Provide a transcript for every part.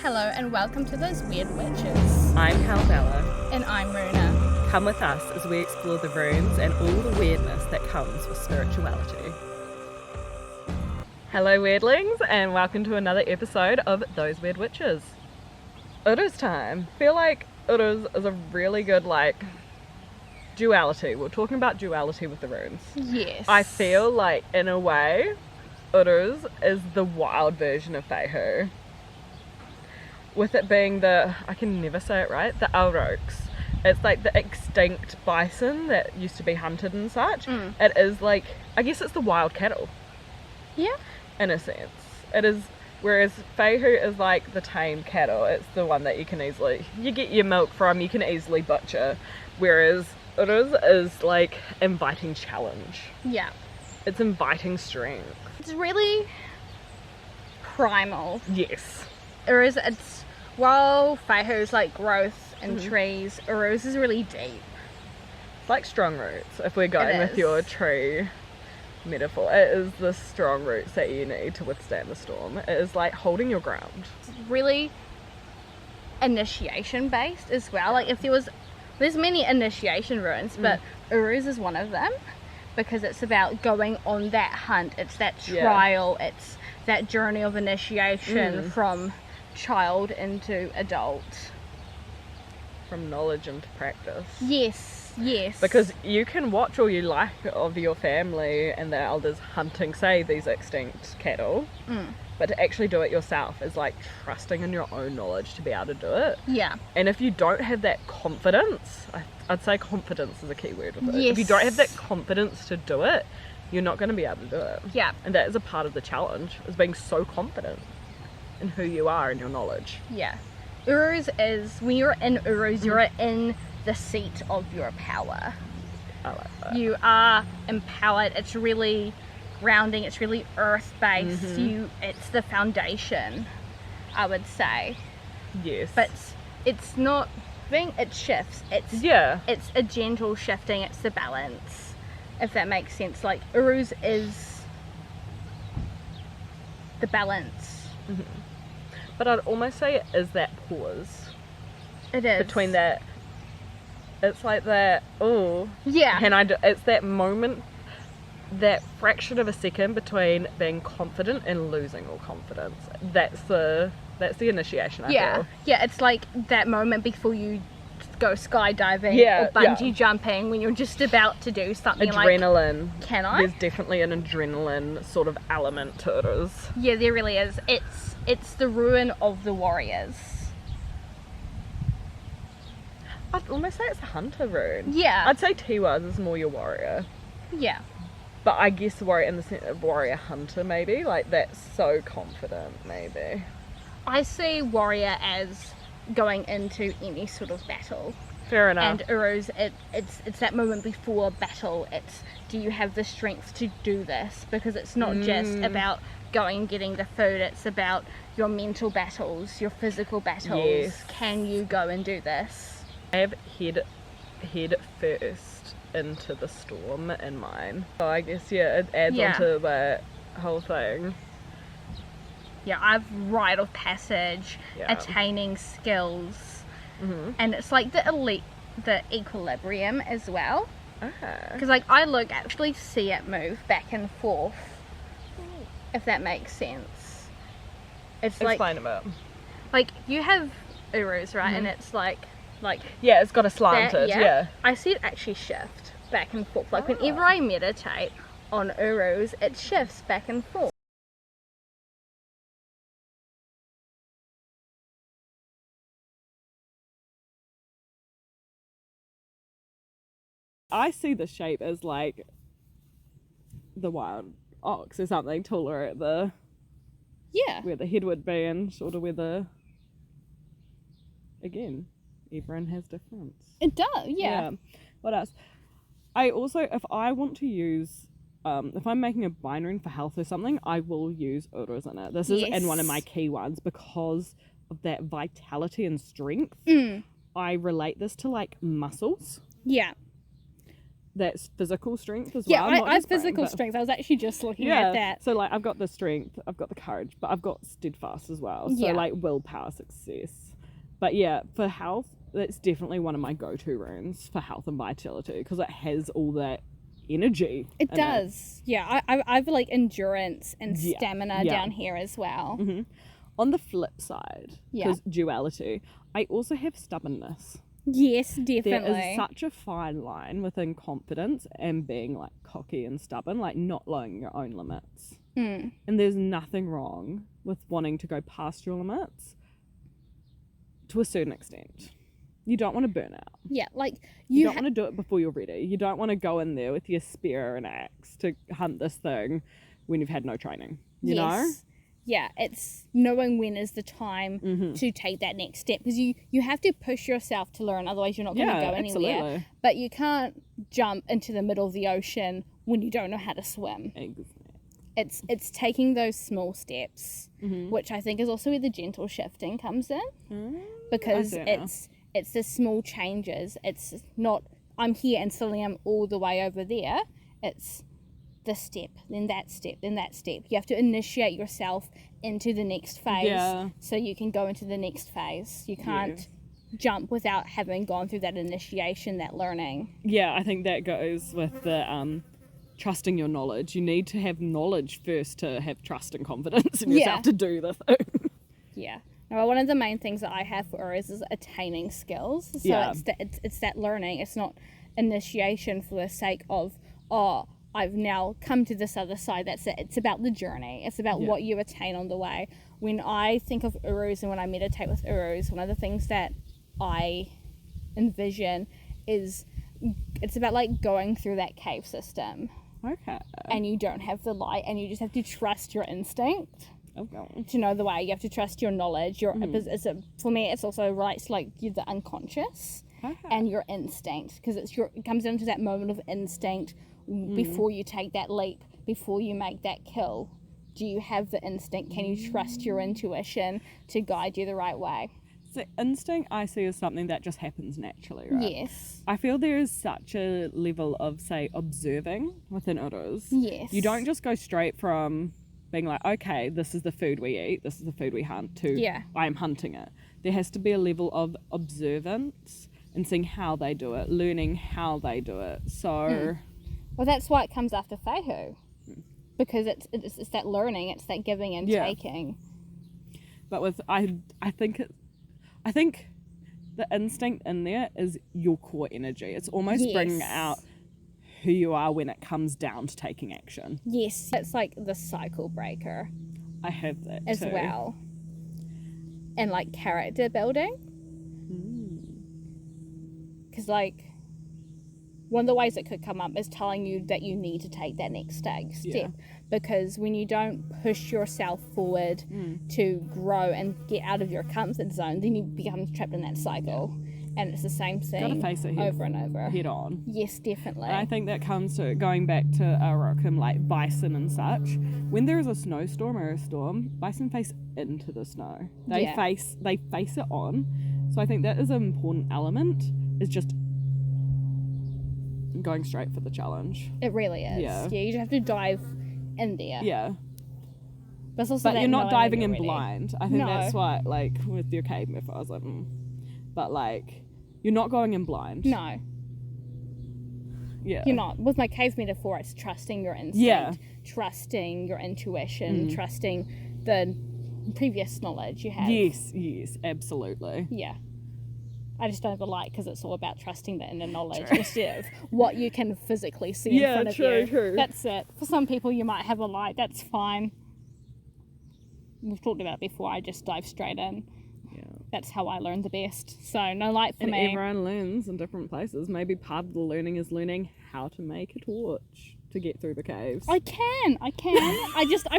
Hello and welcome to Those Weird Witches. I'm Helvella. And I'm Rúna. Come with us as we explore the runes and all the weirdness that comes with spirituality. Hello weirdlings and welcome to another episode of Those Weird Witches. Uruz time. I feel like Uruz is a really good duality. We're talking about duality with the runes. Yes. I feel like in a way Uruz is the wild version of Feihu. With it being I can never say it right, the Uruz. It's like the extinct bison that used to be hunted and such. It is like, I guess it's the wild cattle. Yeah. In a sense. It is, whereas Feihu is like the tame cattle. It's the one that you get your milk from, you can easily butcher. Whereas Uruz is like inviting challenge. Yeah. It's inviting strength. It's really primal. Yes. While Feihu's like growth and trees, Uruz is really deep. It's like strong roots, if we're going with your tree metaphor. It is the strong roots that you need to withstand the storm. It is like holding your ground. It's really initiation based as well. Like there's many initiation runes, but Uruz is one of them because it's about going on that hunt. It's that trial. It's that journey of initiation from child into adult. From knowledge into practice. Yes. Because you can watch all you like of your family and their elders hunting, say, these extinct cattle, but to actually do it yourself is like trusting in your own knowledge to be able to do it. Yeah. And if you don't have that confidence, I'd say confidence is a key word with it. Yes. If you don't have that confidence to do it, you're not going to be able to do it. Yeah. And that is a part of the challenge, is being so confident in who you are and your knowledge. Yeah. Uruz is, when you're in Uruz, you're in the seat of your power. I like that. You are empowered. It's really grounding. It's really earth-based. It's the foundation, I would say. Yes. But it's not it shifts. It's a gentle shifting. It's the balance, if that makes sense. Like Uruz is the balance. But I'd almost say it is that pause. It is. Between that, it's like that, it's that moment, that fraction of a second between being confident and losing all confidence. That's the initiation, I feel. Yeah, it's like that moment before you go skydiving or bungee jumping, when you're just about to do something. Adrenaline. Like, can I? There's definitely an adrenaline sort of element to it. Yeah, there really is. It's the ruin of the warriors. I'd almost say it's a hunter rune. Yeah. I'd say Tiwaz is more your warrior. Yeah. But I guess warrior in the sense of warrior hunter, maybe. Like, that's so confident, maybe. I see warrior as going into any sort of battle. Fair enough. And Uruz, it's that moment before battle. It's, do you have the strength to do this? Because it's not just about going and getting the food. It's about your mental battles, your physical battles. Yes. Can you go and do this? I have head first into the storm in mine. So I guess, it adds onto that whole thing. Yeah, I've rite of passage, attaining skills, and it's like the equilibrium as well. Okay. Because I actually see it move back and forth, if that makes sense. It's Explain a bit. Like you have Uruz, right, and it's like it's got a slanted. I see it actually shift back and forth. Like whenever I meditate on Uruz, it shifts back and forth. I see the shape as like the wild ox or something, taller at the where the head would be, and sort of again, everyone has difference. It does, yeah. What else? I also, if I want to use if I'm making a binary for health or something, I will use Uruz in it. This is in one of my key ones because of that vitality and strength. I relate this to like muscles. Yeah. that's physical strength as Yeah, well. I have physical strength. I was actually just looking at that. So like I've got the strength, I've got the courage, but I've got steadfast as well. So like willpower, success. But yeah, for health, that's definitely one of my go-to runes for health and vitality because it has all that energy. It does. Yeah, I've like endurance and stamina down here as well. Mm-hmm. On the flip side, because duality, I also have stubbornness. Yes, definitely. There is such a fine line within confidence and being like cocky and stubborn, like not knowing your own limits. And there's nothing wrong with wanting to go past your limits to a certain extent. You don't want to burn out. Yeah, like you don't want to do it before you're ready. You don't want to go in there with your spear and axe to hunt this thing when you've had no training. You know? Yeah, it's knowing when is the time to take that next step because you have to push yourself to learn, otherwise you're not going to go anywhere. Absolutely. But you can't jump into the middle of the ocean when you don't know how to swim. Exactly. It's taking those small steps, which I think is also where the gentle shifting comes in, because it's the small changes. It's not I'm here and suddenly I'm all the way over there. It's this step, then that step, then that step. You have to initiate yourself into the next phase so you can go into the next phase. You can't jump without having gone through that initiation, that learning. Yeah, I think that goes with the trusting your knowledge. You need to have knowledge first to have trust and confidence in yourself to do the thing. Yeah. Now, one of the main things that I have for Uruz is attaining skills. So it's that learning. It's not initiation for the sake of, I've now come to this other side. That's it. It's about the journey. It's about what you attain on the way. When I think of Uruz and when I meditate with Uruz, one of the things that I envision is it's about like going through that cave system. Okay. And you don't have the light and you just have to trust your instinct. Okay. To know the way. You have to trust your knowledge. For me, it's also relates like the unconscious and your instinct, because it comes down to that moment of instinct before you take that leap, before you make that kill. Do you have the instinct? Can you trust your intuition to guide you the right way? So instinct I see as something that just happens naturally, right? Yes. I feel there is such a level of, say, observing within Uruz. Yes. You don't just go straight from being like, okay, this is the food we eat, this is the food we hunt, to I'm hunting it. There has to be a level of observance and seeing how they do it, learning how they do it. So... Well, that's why it comes after Fehu. Because it's that learning, it's that giving and taking. But with I think the instinct in there is your core energy. It's almost bringing out who you are when it comes down to taking action. Yes, it's like the cycle breaker. I have that as too. well. And like character building. Because like one of the ways it could come up is telling you that you need to take that next step. Because when you don't push yourself forward to grow and get out of your comfort zone, then you become trapped in that cycle. And it's the same thing. Gotta face it over and over. Head on. Yes, definitely. And I think that comes to going back to Arokum, like bison and such. When there is a snowstorm or a storm, bison face into the snow. They face it on. So I think that is an important element, is just going straight for the challenge. It really is. Yeah, you just have to dive in there. Yeah. But you're not diving in blind. I think that's why, like, with your cave myth, I was like, But, like, you're not going in blind. No. Yeah. You're not. With my cave metaphor, it's trusting your instinct, trusting your intuition, trusting the previous knowledge you have. Yes, absolutely. Yeah. I just don't have a light because it's all about trusting the inner knowledge instead of what you can physically see in front of you. True. That's it. For some people, you might have a light. That's fine. We've talked about it before. I just dive straight in. Yeah. That's how I learn the best. So no light for me. And everyone learns in different places. Maybe part of the learning is learning how to make a torch to get through the caves. I can. I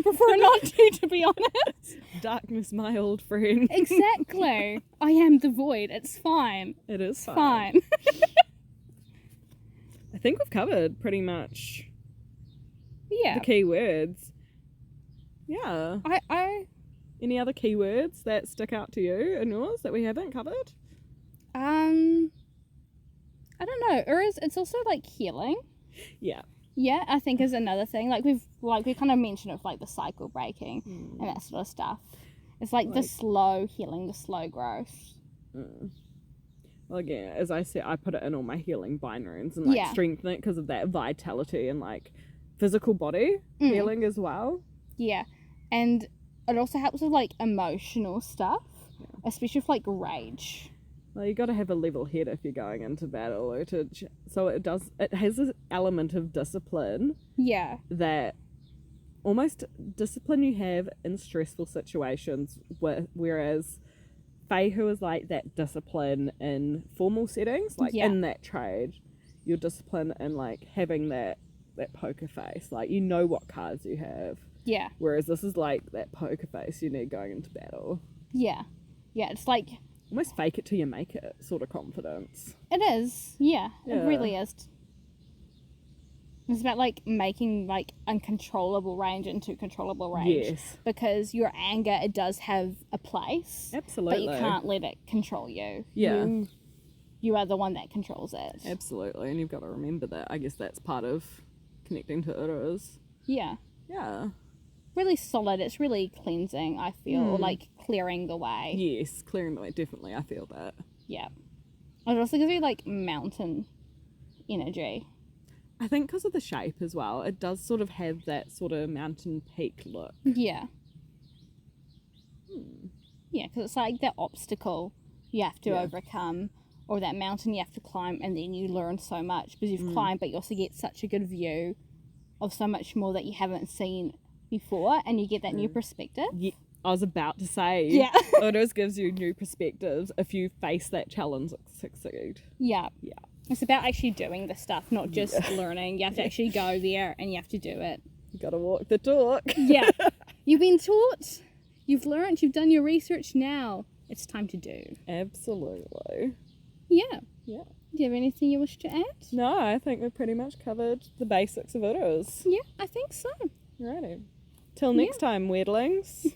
prefer not to be honest. Darkness, my old friend. Exactly. I am the void. It's fine. It is fine. I think we've covered pretty much the key words. Yeah. I Any other keywords that stick out to you and yours that we haven't covered? I don't know. Uruz, it's also like healing. Yeah. Yeah, I think is another thing. Like we kind of mentioned of like the cycle breaking and that sort of stuff. It's like the slow healing, the slow growth. Well, again, as I said, I put it in all my healing binaries and like strengthen it because of that vitality and like physical body healing as well. Yeah, and it also helps with like emotional stuff, especially with like rage. Well, you got to have a level head if you're going into battle, so it has this element of discipline. Yeah. That almost discipline you have in stressful situations, whereas Feihu is like that discipline in formal settings, like in that trade, your discipline in like having that poker face, like you know what cards you have. Yeah. Whereas this is like that poker face you need going into battle. Yeah. Yeah, it's like almost fake it till you make it sort of confidence. It is. Yeah. It really is. It's about like making like uncontrollable rage into controllable rage. Yes. Because your anger, it does have a place. Absolutely. But you can't let it control you. Yeah. You are the one that controls it. Absolutely. And you've got to remember that. I guess that's part of connecting to Uruz. Yeah. Yeah. Really solid. It's really cleansing, I feel. Or like clearing the way. Yes, clearing the way. Definitely. I feel that. Yeah. It also gives you like mountain energy. I think because of the shape as well, it does sort of have that sort of mountain peak look. Yeah. Yeah, because it's like that obstacle you have to overcome, or that mountain you have to climb, and then you learn so much because you've climbed, but you also get such a good view of so much more that you haven't seen before, and you get that new perspective. Yeah, I was about to say, Uruz gives you new perspectives if you face that challenge and succeed. Yeah. Yeah. It's about actually doing the stuff, not just learning. You have to actually go there and you have to do it. You gotta walk the talk. Yeah. You've been taught, you've learned, you've done your research. Now it's time to do. Absolutely. Yeah. Yeah. Do you have anything you wish to add? No, I think we've pretty much covered the basics of Uruz. Yeah, I think so. Righty. Till next time, weirdlings.